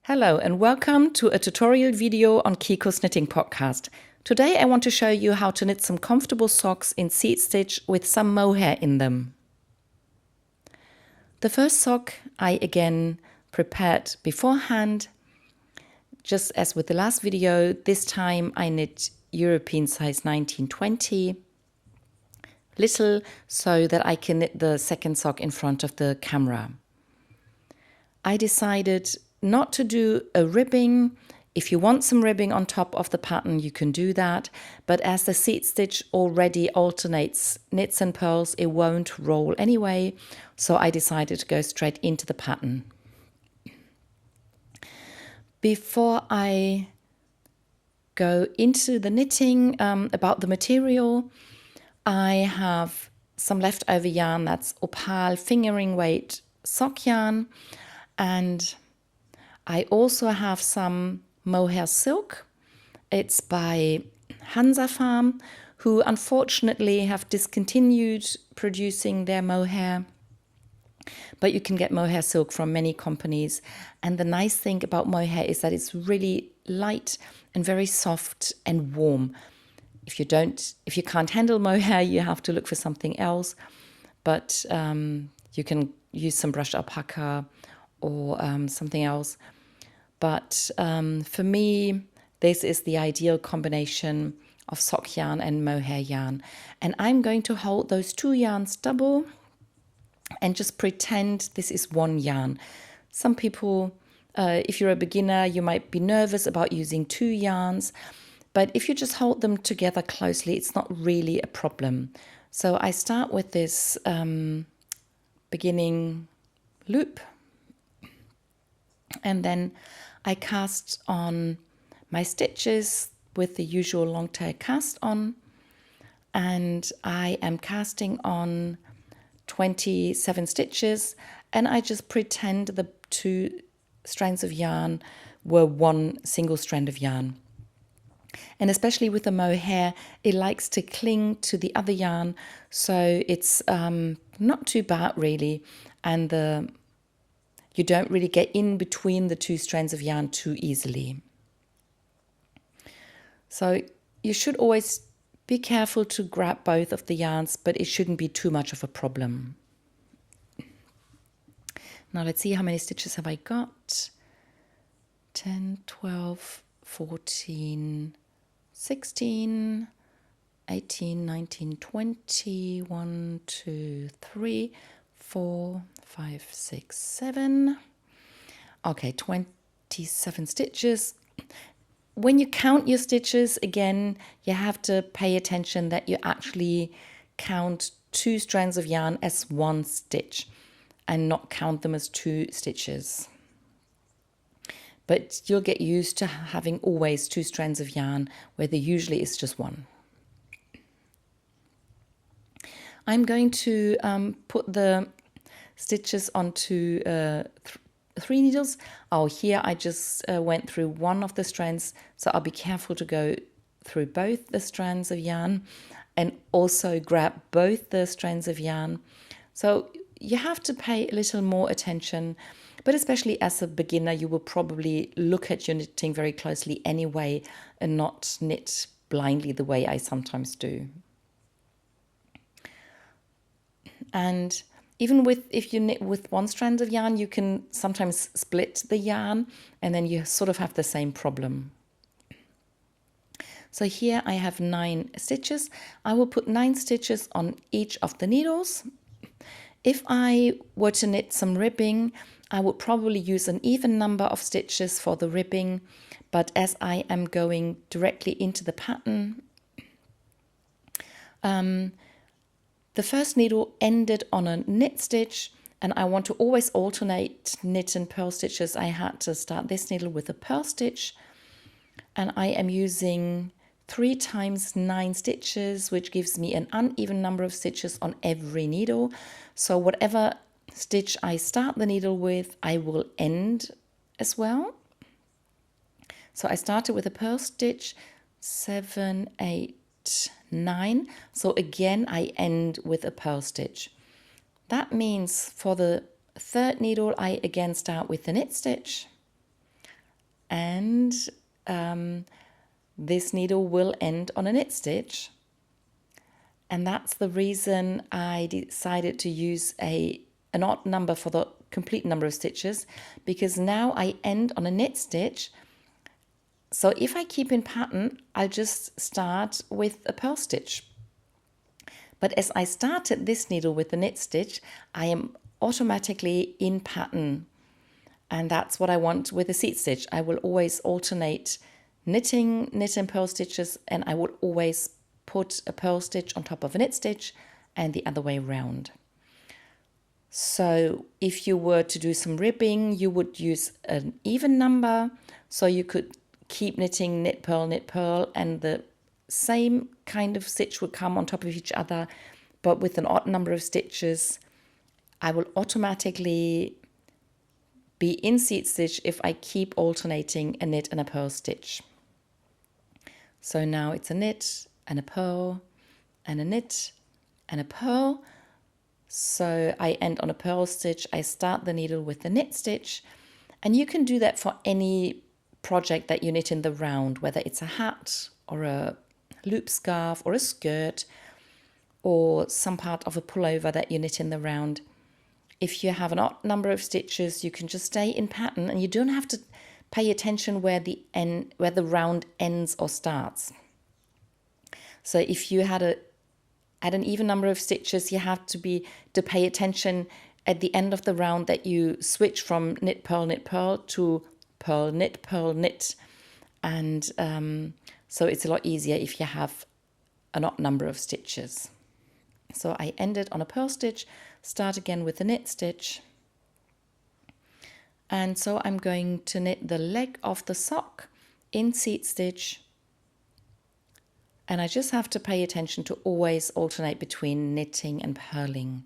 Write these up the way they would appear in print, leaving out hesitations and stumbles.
Hello and welcome to a tutorial video on Kiko's knitting podcast. Today I want to show you how to knit some comfortable socks in seed stitch with some mohair in them. The first sock I again prepared beforehand. Just as with the last video, this time I knit European size 1920 little so that I can knit the second sock in front of the camera. I decided not to do a ribbing. If you want some ribbing on top of the pattern, you can do that. But as the seed stitch already alternates knits and purls, it won't roll anyway. So I decided to go straight into the pattern. Before I go into the knitting about the material, I have some leftover yarn. That's opal fingering weight sock yarn. And I also have some mohair silk. It's by Hansa Farm, who unfortunately have discontinued producing their mohair. But you can get mohair silk from many companies. And the nice thing about mohair is that it's really light and very soft and warm. If you can't handle mohair, you have to look for something else. But you can use some brushed alpaca or something else. But for me, this is the ideal combination of sock yarn and mohair yarn. And I'm going to hold those two yarns double and just pretend this is one yarn. Some people, if you're a beginner, you might be nervous about using two yarns. But if you just hold them together closely, it's not really a problem. So I start with this beginning loop. And then I cast on my stitches with the usual long tail cast on. And I am casting on 27 stitches. And I just pretend the two strands of yarn were one single strand of yarn. And especially with the mohair, it likes to cling to the other yarn. So it's not too bad really. And you don't really get in between the two strands of yarn too easily. So you should always be careful to grab both of the yarns, but it shouldn't be too much of a problem. Now let's see how many stitches have I got. 10, 12, 14, 16, 18, 19, 20, 1, 2, 3, 4, 5, 6, 7. Okay, 27 stitches. When you count your stitches, again, you have to pay attention that you actually count two strands of yarn as one stitch and not count them as two stitches. But you'll get used to having always two strands of yarn where there usually is just one. I'm going to put the stitches onto 3 needles. Oh, here I just went through one of the strands, so I'll be careful to go through both the strands of yarn and also grab both the strands of yarn. So you have to pay a little more attention, but especially as a beginner, you will probably look at your knitting very closely anyway and not knit blindly the way I sometimes do. And even if you knit with one strand of yarn, you can sometimes split the yarn and then you sort of have the same problem. So here I have 9 stitches. I will put 9 stitches on each of the needles. If I were to knit some ribbing, I would probably use an even number of stitches for the ribbing. But as I am going directly into the pattern, the first needle ended on a knit stitch, and I want to always alternate knit and purl stitches. I had to start this needle with a purl stitch, and I am using 3 times 9 stitches, which gives me an uneven number of stitches on every needle. So whatever stitch I start the needle with, I will end as well. So I started with a purl stitch, 7, 8, 9. So again, I end with a purl stitch. That means for the third needle, I again start with the knit stitch. and this needle will end on a knit stitch. And that's the reason I decided to use an odd number for the complete number of stitches, because now I end on a knit stitch. So if I keep in pattern, I'll just start with a purl stitch. But as I started this needle with the knit stitch, I am automatically in pattern. And that's what I want with a seat stitch. I will always alternate knitting, knit and purl stitches, and I will always put a purl stitch on top of a knit stitch and the other way around. So if you were to do some ribbing, you would use an even number. So you could keep knitting, knit, purl, and the same kind of stitch would come on top of each other, but with an odd number of stitches. I will automatically be in seat stitch if I keep alternating a knit and a purl stitch. So now it's a knit and a purl and a knit and a purl. So I end on a purl stitch. I start the needle with the knit stitch, and you can do that for any project that you knit in the round, whether it's a hat or a loop scarf or a skirt or some part of a pullover that you knit in the round. If you have an odd number of stitches, you can just stay in pattern and you don't have to pay attention where the round ends or starts. So if you had at an even number of stitches, you have to pay attention at the end of the round that you switch from knit purl to purl knit. And so it's a lot easier if you have an odd number of stitches. So I ended on a purl stitch, start again with a knit stitch. And so I'm going to knit the leg of the sock in seat stitch. And I just have to pay attention to always alternate between knitting and purling.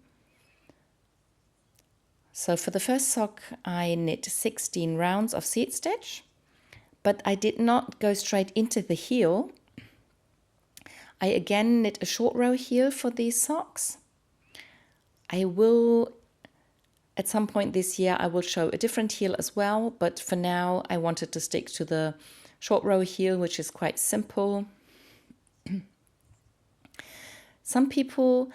So for the first sock, I knit 16 rounds of seat stitch, but I did not go straight into the heel. I again knit a short row heel for these socks. I will, at some point this year, I will show a different heel as well, but for now I wanted to stick to the short row heel, which is quite simple. Some people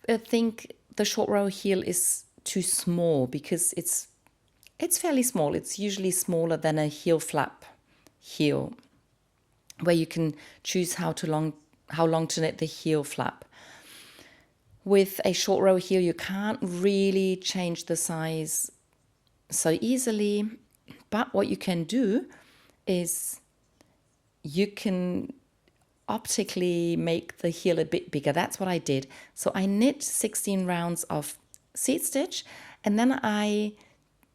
think the short row heel is too small because it's fairly small. It's usually smaller than a heel flap heel, where you can choose how long to knit the heel flap. With a short row heel, you can't really change the size so easily, but what you can do is you can optically make the heel a bit bigger. That's what I did. So I knit 16 rounds of seat stitch, and then I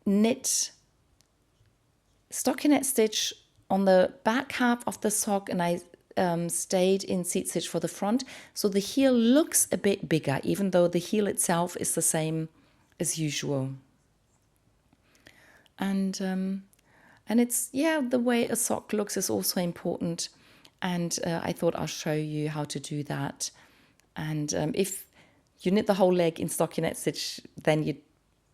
knit stockinette stitch on the back half of the sock, and I stayed in seat stitch for the front. So the heel looks a bit bigger, even though the heel itself is the same as usual. And it's, the way a sock looks is also important. And I thought I'll show you how to do that. And if you knit the whole leg in stockinette stitch, then you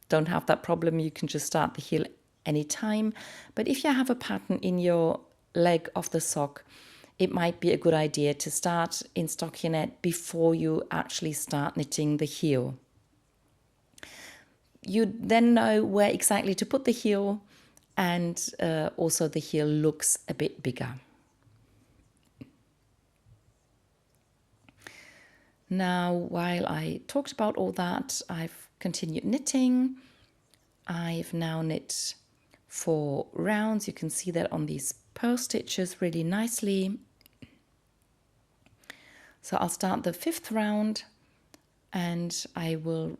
don't have that problem. You can just start the heel anytime. But if you have a pattern in your leg of the sock, it might be a good idea to start in stockinette before you actually start knitting the heel. You then know where exactly to put the heel, and also the heel looks a bit bigger. Now, while I talked about all that, I've continued knitting. I've now knit 4 rounds. You can see that on these purl stitches really nicely. So I'll start the 5th round and I will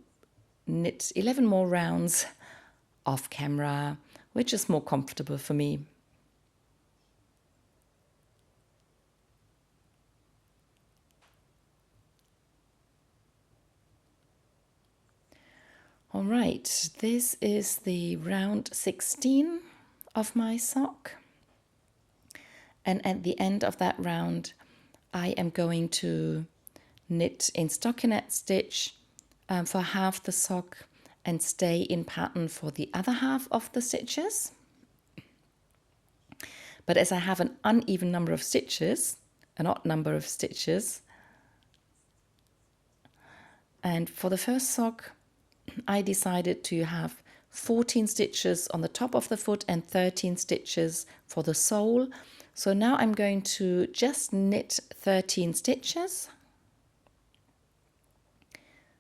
knit 11 more rounds off camera, which is more comfortable for me. All right, this is the round 16 of my sock. And at the end of that round, I am going to knit in stockinette stitch for half the sock and stay in pattern for the other half of the stitches. But as I have an uneven number of stitches, an odd number of stitches, and for the first sock, I decided to have 14 stitches on the top of the foot and 13 stitches for the sole. So now I'm going to just knit 13 stitches.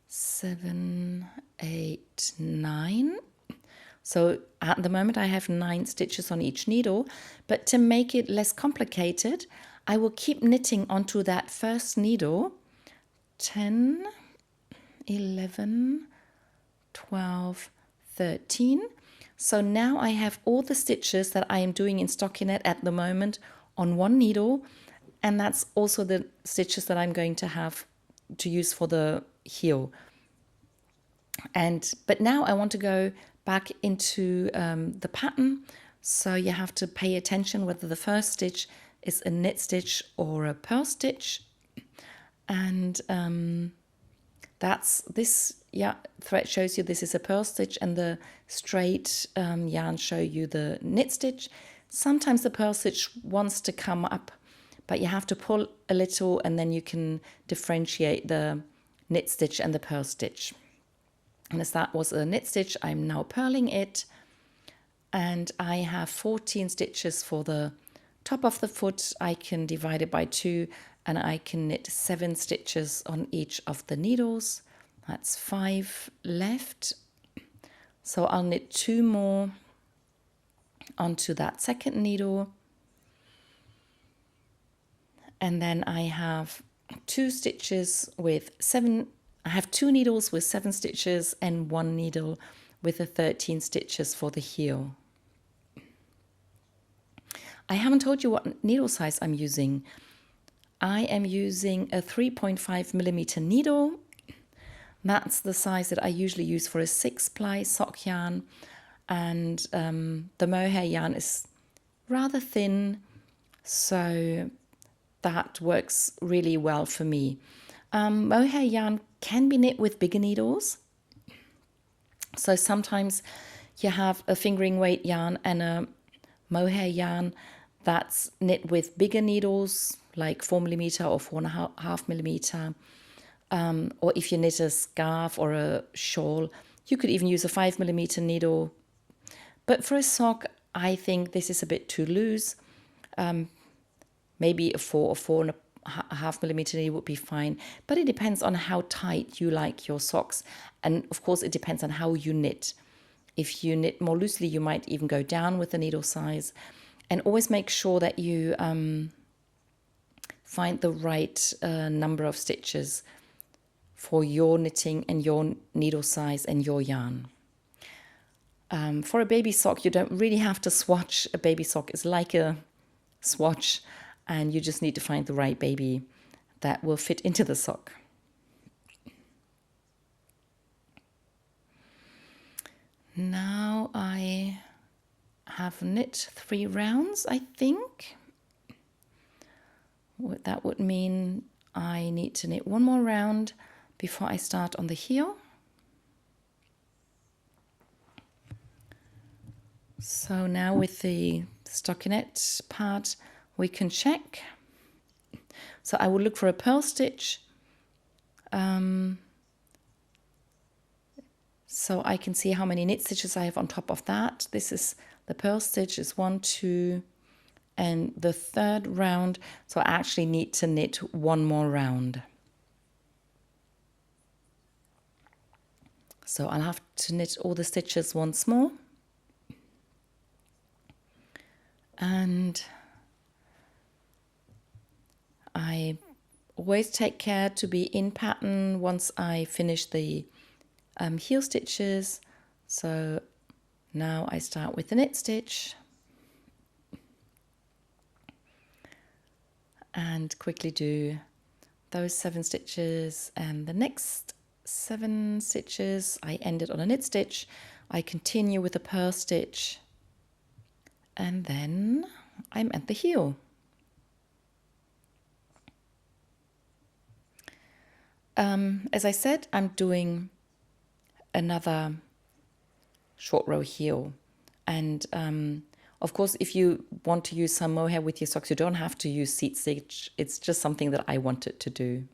7, 8, 9. So at the moment I have 9 stitches on each needle, but to make it less complicated, I will keep knitting onto that first needle. 10, 11, 12, 13. So now I have all the stitches that I am doing in stockinette at the moment on one needle, and that's also the stitches that I'm going to have to use for the heel. But now I want to go back into the pattern, so you have to pay attention whether the first stitch is a knit stitch or a purl stitch. And that's this thread shows you this is a purl stitch, and the straight yarn show you the knit stitch. Sometimes the purl stitch wants to come up, but you have to pull a little and then you can differentiate the knit stitch and the purl stitch. And as that was a knit stitch, I'm now purling it, and I have 14 stitches for the top of the foot. I can divide it by 2 and I can knit 7 stitches on each of the needles. That's 5 left. So I'll knit 2 more onto that second needle. And then I have 2 stitches with 7. I have 2 needles with 7 stitches and 1 needle with the 13 stitches for the heel. I haven't told you what needle size I'm using. I am using a 3.5 millimeter needle. That's the size that I usually use for a 6-ply sock yarn. And the mohair yarn is rather thin, so that works really well for me. Mohair yarn can be knit with bigger needles. So sometimes you have a fingering weight yarn and a mohair yarn that's knit with bigger needles, like 4 millimeter or 4.5 millimeter. Or if you knit a scarf or a shawl, you could even use a 5 millimeter needle. But for a sock, I think this is a bit too loose. Maybe a 4 or 4.5 millimeter needle would be fine, but it depends on how tight you like your socks, and of course it depends on how you knit. If you knit more loosely, you might even go down with the needle size, and always make sure that you find the right number of stitches for your knitting and your needle size and your yarn. For a baby sock, you don't really have to swatch. A baby sock is like a swatch, and you just need to find the right baby that will fit into the sock. Now I have knit 3 rounds, I think. That would mean I need to knit 1 more round before I start on the heel. So now with the stockinette part, we can check. So I will look for a purl stitch. So I can see how many knit stitches I have on top of that. This is the purl stitch is 1, 2, and the 3rd round. So I actually need to knit 1 more round. So I'll have to knit all the stitches once more. And I always take care to be in pattern once I finish the heel stitches. So now I start with the knit stitch and quickly do those 7 stitches, and the next 7 stitches I ended on a knit stitch. I continue with a purl stitch, and then I'm at the heel. As I said, I'm doing another short row heel, and Of course, if you want to use some mohair with your socks, you don't have to use seat stitch. It's just something that I wanted to do.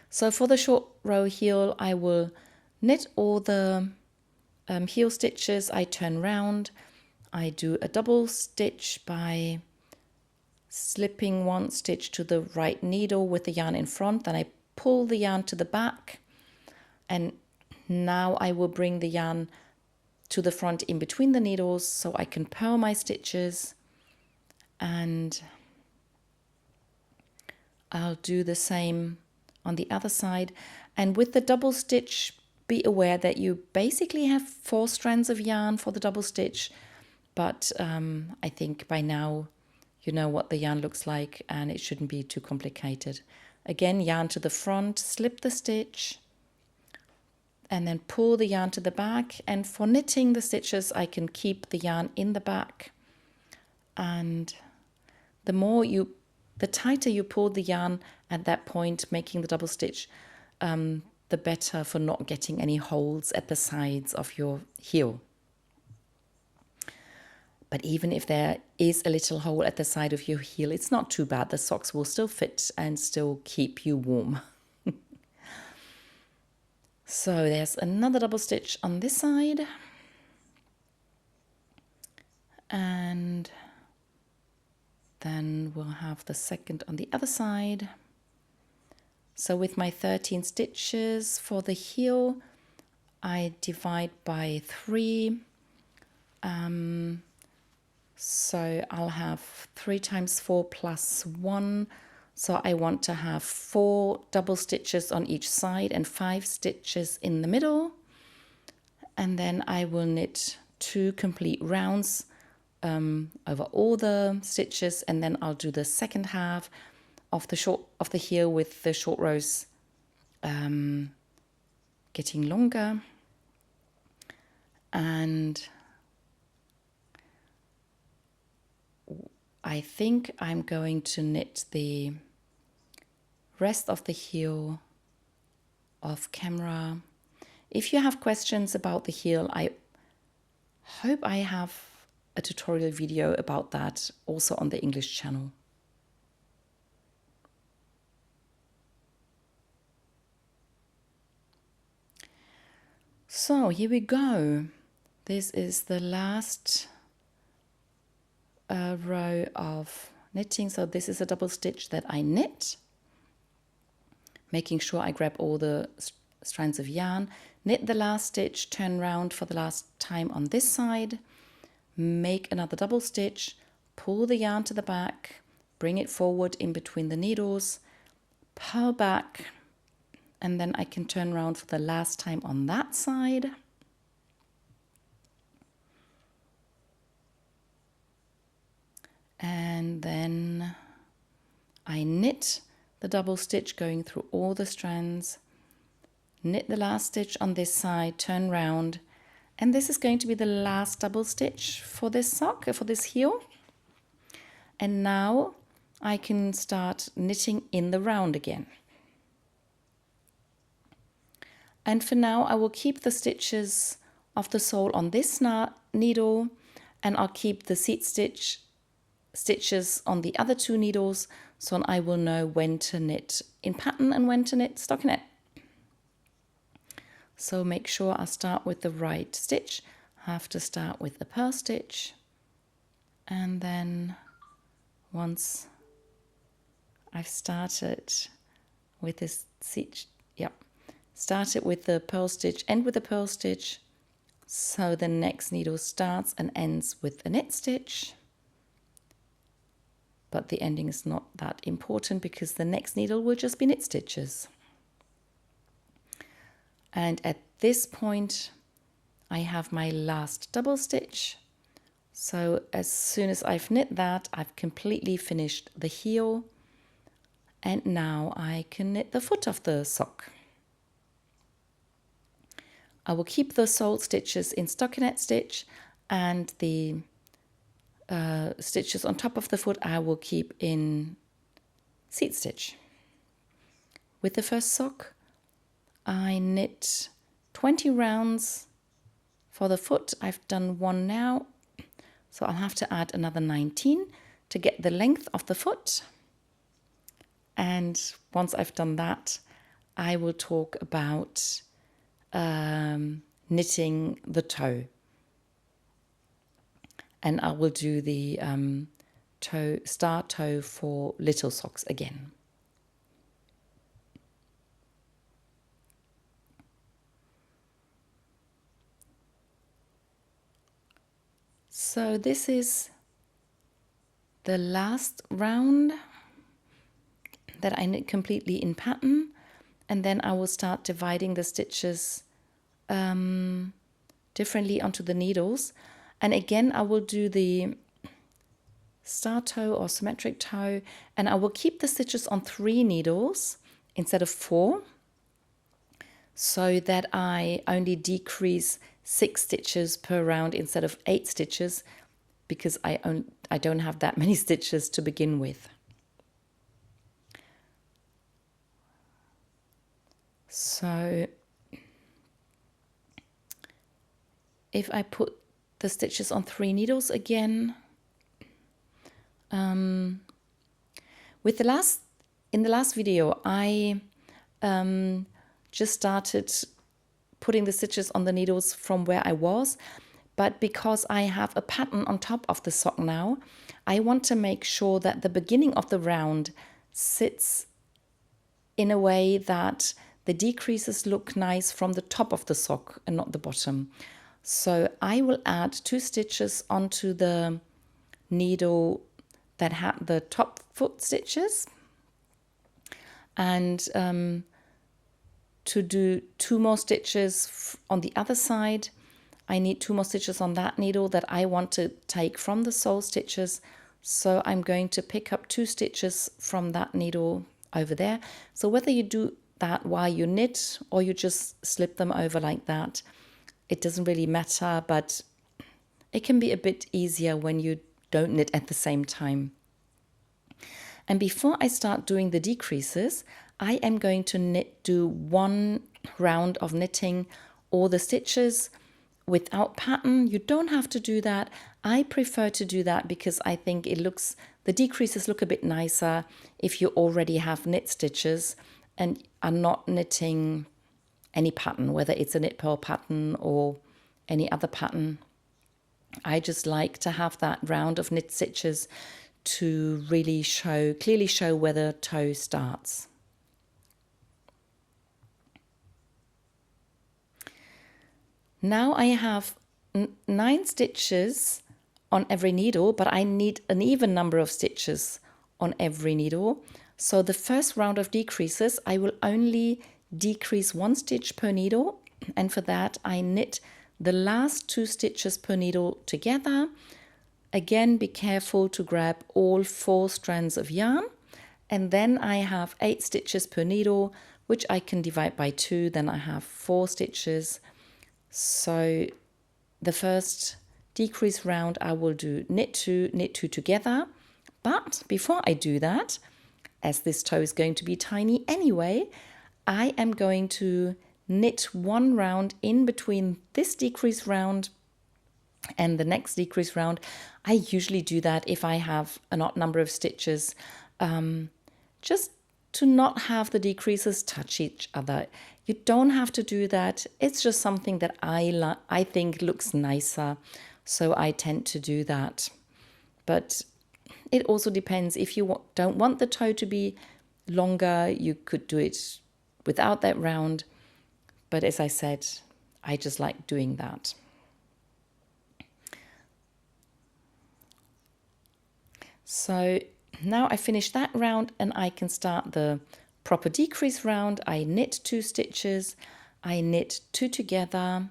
So for the short row heel, I will knit all the heel stitches. I turn round. I do a double stitch by slipping one stitch to the right needle with the yarn in front. Then I pull the yarn to the back. And now I will bring the yarn to the front in between the needles so I can purl my stitches. And I'll do the same on the other side. And with the double stitch, be aware that you basically have 4 strands of yarn for the double stitch. But I think by now you know what the yarn looks like and it shouldn't be too complicated. Again, yarn to the front, slip the stitch, and then pull the yarn to the back. And for knitting the stitches, I can keep the yarn in the back. And the tighter you pull the yarn at that point, making the double stitch, the better for not getting any holes at the sides of your heel. But even if there is a little hole at the side of your heel, it's not too bad. The socks will still fit and still keep you warm. So there's another double stitch on this side. And then we'll have the second on the other side. So with my 13 stitches for the heel, I divide by 3. So I'll have 3 times 4 plus 1. So I want to have 4 double stitches on each side and 5 stitches in the middle. And then I will knit 2 complete rounds over all the stitches, and then I'll do the second half of the heel with the short rows getting longer. And I think I'm going to knit the rest of the heel off camera. If you have questions about the heel, I hope I have a tutorial video about that also on the English channel. So here we go. This is the last row of knitting. So this is a double stitch that I knit, making sure I grab all the strands of yarn, knit the last stitch, turn round for the last time on this side, make another double stitch, pull the yarn to the back, bring it forward in between the needles, purl back, and then I can turn around for the last time on that side. And then I knit the double stitch going through all the strands, knit the last stitch on this side, turn round, and this is going to be the last double stitch for this sock, for this heel. And now I can start knitting in the round again. And for now I will keep the stitches of the sole on this needle, and I'll keep the seat stitches on the other 2 needles, so I will know when to knit in pattern and when to knit stockinette. So make sure I start with the right stitch. I have to start with the purl stitch, and then once I've started with this stitch, started with the purl stitch, end with the purl stitch, so the next needle starts and ends with a knit stitch. But the ending is not that important because the next needle will just be knit stitches. And at this point I have my last double stitch. So as soon as I've knit that, I've completely finished the heel, and now I can knit the foot of the sock. I will keep the sole stitches in stockinette stitch, and the stitches on top of the foot I will keep in seat stitch. With the first sock I knit 20 rounds for the foot. I've done 1 now, So I'll have to add another 19 to get the length of the foot. And once I've done that, I will talk about knitting the toe. And I will do the star toe for little socks again. So this is the last round that I knit completely in pattern, and then I will start dividing the stitches differently onto the needles. And again, I will do the star toe or symmetric toe, and I will keep the stitches on 3 needles instead of 4, so that I only decrease 6 stitches per round instead of 8 stitches, because I don't have that many stitches to begin with. So if I put the stitches on 3 needles again, in the last video I just started putting the stitches on the needles from where I was, but because I have a pattern on top of the sock now, I want to make sure that the beginning of the round sits in a way that the decreases look nice from the top of the sock and not the bottom. So I will add 2 stitches onto the needle that had the top foot stitches, and to do 2 more stitches on the other side, I need 2 more stitches on that needle that I want to take from the sole stitches. So I'm going to pick up 2 stitches from that needle over there. So whether you do that while you knit or you just slip them over like that, it doesn't really matter, but it can be a bit easier when you don't knit at the same time. And before I start doing the decreases, I am going to do 1 round of knitting all the stitches without pattern. You don't have to do that. I prefer to do that because I think the decreases look a bit nicer if you already have knit stitches and are not knitting any pattern, whether it's a knit purl pattern or any other pattern. I just like to have that round of knit stitches to really clearly show where the toe starts. Now I have 9 stitches on every needle, but I need an even number of stitches on every needle. So the first round of decreases, I will only decrease 1 stitch per needle, and for that I knit the last 2 stitches per needle together. Again, be careful to grab all 4 strands of yarn, and then I have 8 stitches per needle, which I can divide by 2, then I have 4 stitches. So the first decrease round I will do knit 2 together, but before I do that, as this toe is going to be tiny anyway, I am going to knit 1 round in between this decrease round and the next decrease round. I usually do that if I have an odd number of stitches, just to not have the decreases touch each other. You don't have to do that. It's just something that I think looks nicer, so I tend to do that. But it also depends. If you don't want the toe to be longer, you could do it without that round. But as I said, I just like doing that. So now I finished that round and I can start the proper decrease round. I knit 2 stitches, I knit 2 together,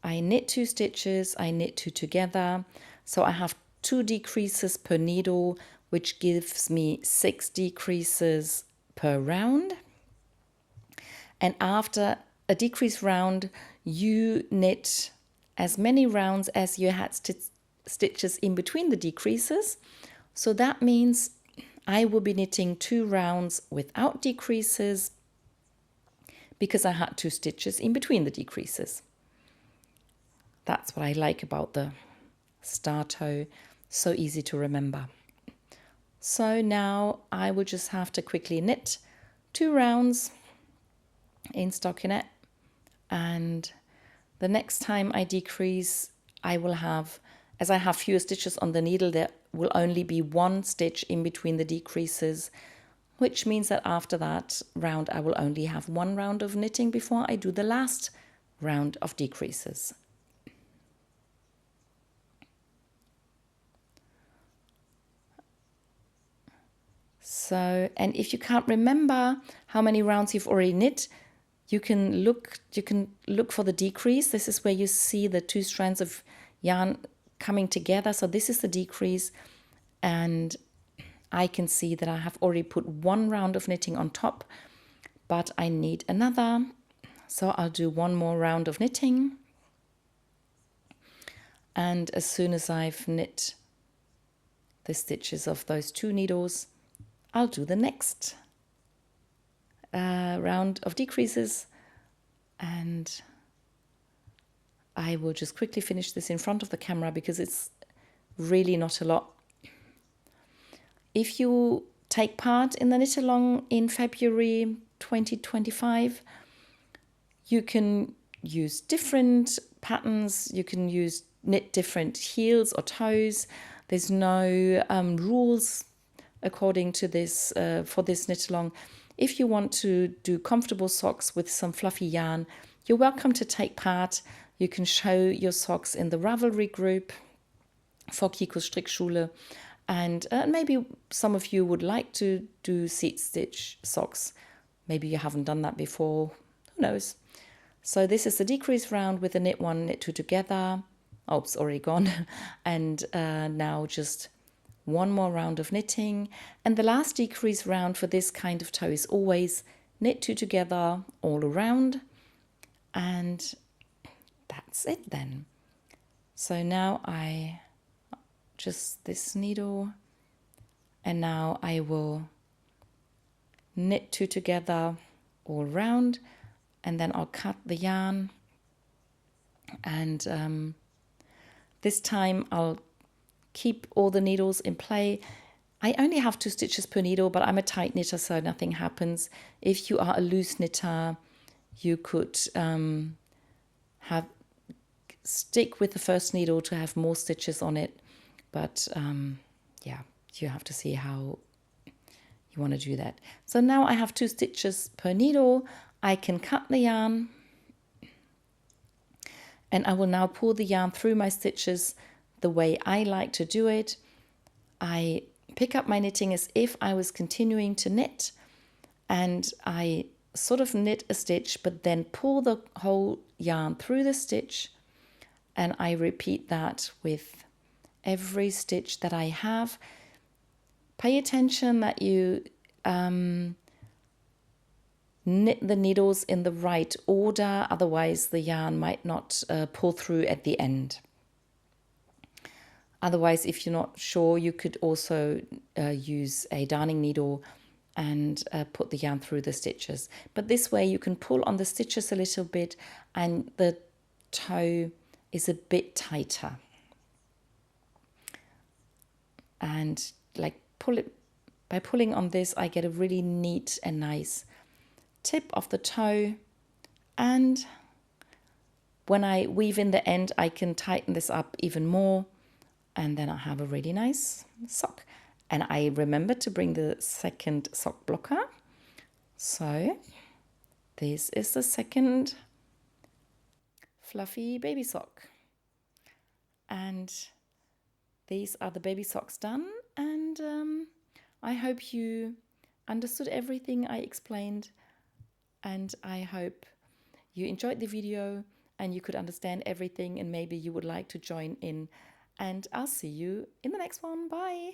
I knit 2 stitches, I knit 2 together. So I have 2 decreases per needle, which gives me 6 decreases per round. And after a decrease round, you knit as many rounds as you had stitches in between the decreases. So that means I will be knitting 2 rounds without decreases because I had 2 stitches in between the decreases. That's what I like about the star toe. So easy to remember. So now I will just have to quickly knit 2 rounds in stockinette, and the next time I decrease, I will have, as I have fewer stitches on the needle, there will only be 1 stitch in between the decreases, which means that after that round I will only have 1 round of knitting before I do the last round of decreases. So, and if you can't remember how many rounds you've already knit, you can look for the decrease. This is where you see the 2 strands of yarn coming together. So this is the decrease, and I can see that I have already put 1 round of knitting on top, but I need another. So I'll do 1 more round of knitting. And as soon as I've knit the stitches of those 2 needles, I'll do the next round of decreases, and I will just quickly finish this in front of the camera because it's really not a lot. If you take part in the knit along in February 2025, you can use different patterns, you can knit different heels or toes. There's no rules according to this for this knit along. If you want to do comfortable socks with some fluffy yarn, you're welcome to take part. You can show your socks in the Ravelry group for Kikos Strickschule, and maybe some of you would like to do seat stitch socks. Maybe you haven't done that before, who knows. So this is the decrease round with the knit 1, knit 2 together. Oh, it's already gone. And now just 1 more round of knitting, and the last decrease round for this kind of toe is always knit 2 together all around, and that's it then. So now I just this needle, and now I will knit 2 together all round, and then I'll cut the yarn, and this time I'll keep all the needles in play. I only have 2 stitches per needle, but I'm a tight knitter, so nothing happens. If you are a loose knitter, you could stick with the first needle to have more stitches on it. But yeah, you have to see how you want to do that. So now I have 2 stitches per needle. I can cut the yarn, and I will now pull the yarn through my stitches the way I like to do it. I pick up my knitting as if I was continuing to knit, and I sort of knit a stitch but then pull the whole yarn through the stitch, and I repeat that with every stitch that I have. Pay attention that you knit the needles in the right order, otherwise the yarn might not pull through at the end. Otherwise, if you're not sure, you could also use a darning needle and put the yarn through the stitches. But this way you can pull on the stitches a little bit and the toe is a bit tighter. And like by pulling on this, I get a really neat and nice tip of the toe. And when I weave in the end, I can tighten this up even more. And then I have a really nice sock. And I remember to bring the second sock blocker. So this is the second fluffy baby sock. And these are the baby socks done. And I hope you understood everything I explained. And I hope you enjoyed the video and you could understand everything, and maybe you would like to join in. And I'll see you in the next one. Bye.